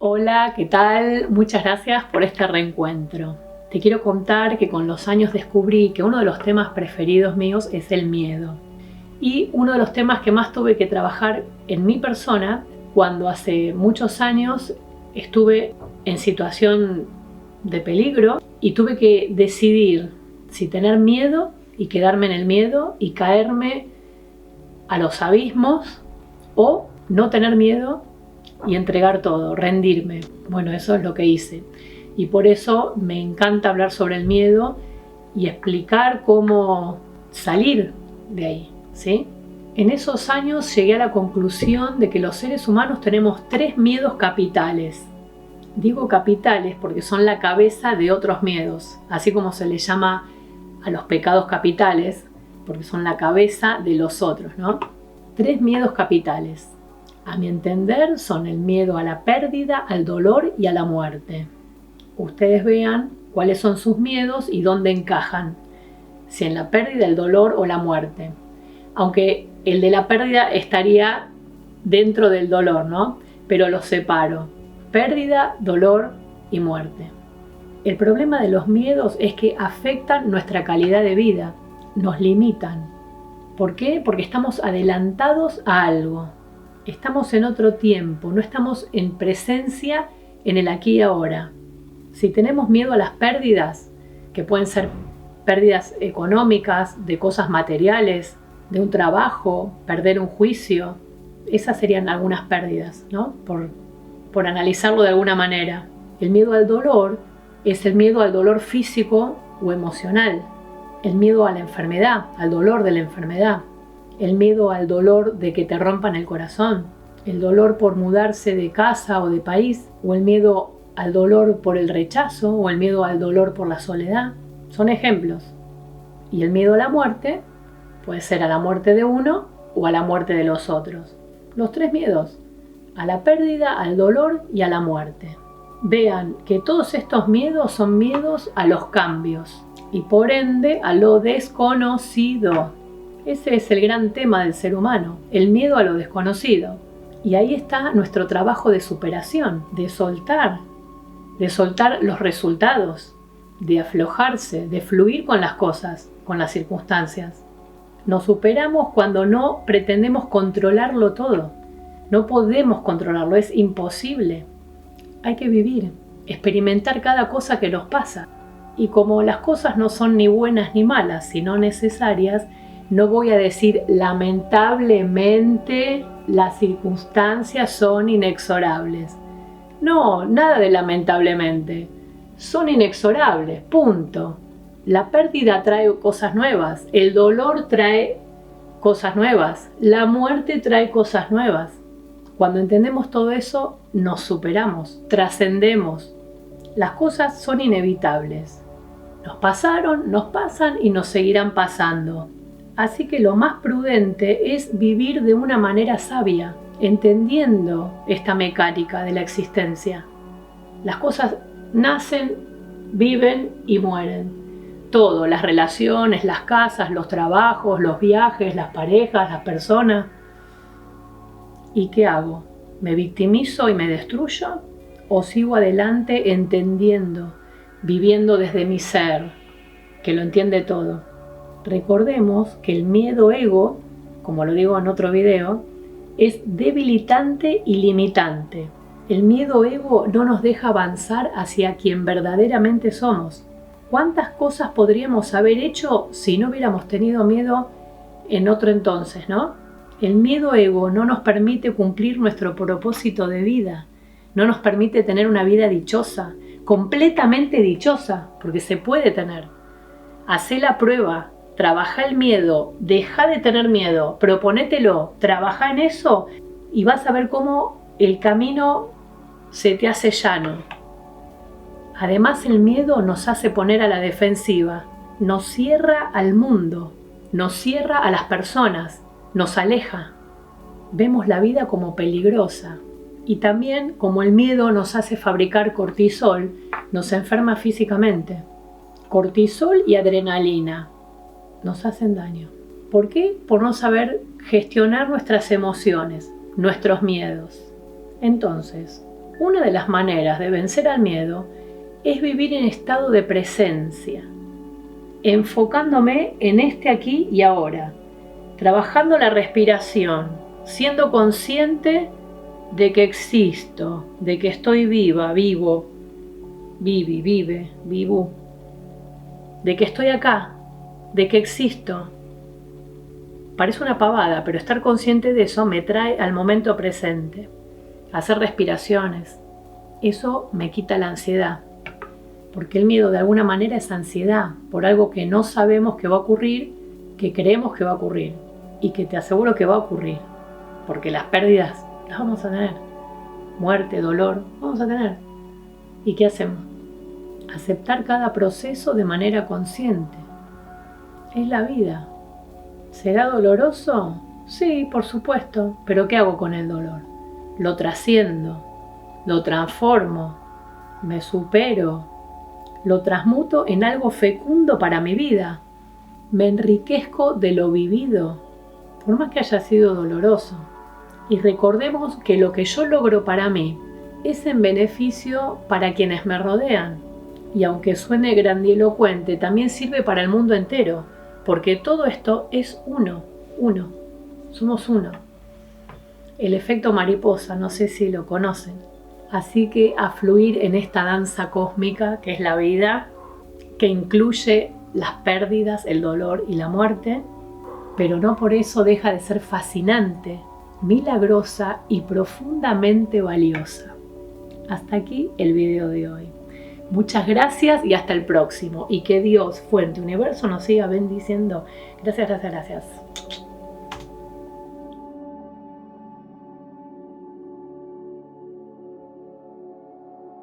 Hola, ¿qué tal? Muchas gracias por este reencuentro. Te quiero contar que con los años descubrí que uno de los temas preferidos míos es el miedo. Y uno de los temas que más tuve que trabajar en mi persona cuando hace muchos años estuve en situación de peligro y tuve que decidir si tener miedo y quedarme en el miedo y caerme a los abismos o no tener miedo y entregar todo, rendirme. Bueno, eso es lo que hice. Y por eso me encanta hablar sobre el miedo y explicar cómo salir de ahí, ¿sí? En esos años llegué a la conclusión de que los seres humanos tenemos 3 miedos capitales. Digo capitales porque son la cabeza de otros miedos, así como se les llama a los pecados capitales, porque son la cabeza de los otros, ¿no? 3 miedos capitales. A mi entender, son el miedo a la pérdida, al dolor y a la muerte. Ustedes vean cuáles son sus miedos y dónde encajan, si en la pérdida, el dolor o la muerte. Aunque el de la pérdida estaría dentro del dolor, ¿no? Pero los separo. Pérdida, dolor y muerte. El problema de los miedos es que afectan nuestra calidad de vida, nos limitan. ¿Por qué? Porque estamos adelantados a algo. Estamos en otro tiempo, no estamos en presencia en el aquí y ahora. Si tenemos miedo a las pérdidas, que pueden ser pérdidas económicas, de cosas materiales, de un trabajo, perder un juicio, esas serían algunas pérdidas, ¿no? Por analizarlo de alguna manera. El miedo al dolor es el miedo al dolor físico o emocional. El miedo a la enfermedad, al dolor de la enfermedad. El miedo al dolor de que te rompan el corazón, el dolor por mudarse de casa o de país, o el miedo al dolor por el rechazo, o el miedo al dolor por la soledad. Son ejemplos. Y el miedo a la muerte puede ser a la muerte de uno o a la muerte de los otros. Los 3 miedos, a la pérdida, al dolor y a la muerte. Vean que todos estos miedos son miedos a los cambios y por ende a lo desconocido. Ese es el gran tema del ser humano, el miedo a lo desconocido. Y ahí está nuestro trabajo de superación, de soltar los resultados, de aflojarse, de fluir con las cosas, con las circunstancias. Nos superamos cuando no pretendemos controlarlo todo. No podemos controlarlo, es imposible. Hay que vivir, experimentar cada cosa que nos pasa. Y como las cosas no son ni buenas ni malas, sino necesarias, no voy a decir lamentablemente las circunstancias son inexorables. No, nada de lamentablemente. Son inexorables, punto. La pérdida trae cosas nuevas, el dolor trae cosas nuevas, la muerte trae cosas nuevas. Cuando entendemos todo eso, nos superamos, trascendemos. Las cosas son inevitables. Nos pasaron, nos pasan y nos seguirán pasando. Así que lo más prudente es vivir de una manera sabia, entendiendo esta mecánica de la existencia. Las cosas nacen, viven y mueren. Todo, las relaciones, las casas, los trabajos, los viajes, las parejas, las personas. ¿Y qué hago? ¿Me victimizo y me destruyo? ¿O sigo adelante entendiendo, viviendo desde mi ser, que lo entiende todo? Recordemos que el miedo ego, como lo digo en otro video, es debilitante y limitante. El miedo ego no nos deja avanzar hacia quien verdaderamente somos. ¿Cuántas cosas podríamos haber hecho si no hubiéramos tenido miedo en otro entonces, no? El miedo ego no nos permite cumplir nuestro propósito de vida, no nos permite tener una vida dichosa, completamente dichosa, porque se puede tener. Hacé la prueba. Trabaja el miedo, deja de tener miedo, proponételo, trabaja en eso y vas a ver cómo el camino se te hace llano. Además, el miedo nos hace poner a la defensiva, nos cierra al mundo, nos cierra a las personas, nos aleja. Vemos la vida como peligrosa y también como el miedo nos hace fabricar cortisol, nos enferma físicamente. Cortisol y adrenalina nos hacen daño. ¿Por qué? Por no saber gestionar nuestras emociones, nuestros miedos. Entonces, Una de las maneras de vencer al miedo es vivir en estado de presencia, enfocándome en este aquí y ahora, trabajando la respiración, siendo consciente de que existo, de que estoy viva, vivo, vive, vivo, de que estoy acá, de que existo. Parece una pavada, pero estar consciente de eso me trae al momento presente. Hacer respiraciones, eso me quita la ansiedad, porque el miedo de alguna manera es ansiedad por algo que no sabemos que va a ocurrir, que creemos que va a ocurrir y que te aseguro que va a ocurrir, porque las pérdidas las vamos a tener, muerte, dolor, vamos a tener. ¿Y qué hacemos? Aceptar cada proceso de manera consciente. Es la vida. ¿Será doloroso? Sí, por supuesto, pero ¿qué hago con el dolor? Lo trasciendo, lo transformo, me supero, lo transmuto en algo fecundo para mi vida. Me enriquezco de lo vivido, por más que haya sido doloroso. Y recordemos que lo que yo logro para mí es en beneficio para quienes me rodean. Y aunque suene grandilocuente, también sirve para el mundo entero, porque todo esto es uno, somos uno. El efecto mariposa, no sé si lo conocen. Así que a fluir en esta danza cósmica que es la vida, que incluye las pérdidas, el dolor y la muerte, pero no por eso deja de ser fascinante, milagrosa y profundamente valiosa. Hasta aquí el video de hoy. Muchas gracias y hasta el próximo. Y que Dios, Fuente, Universo nos siga bendiciendo. Gracias, gracias, gracias.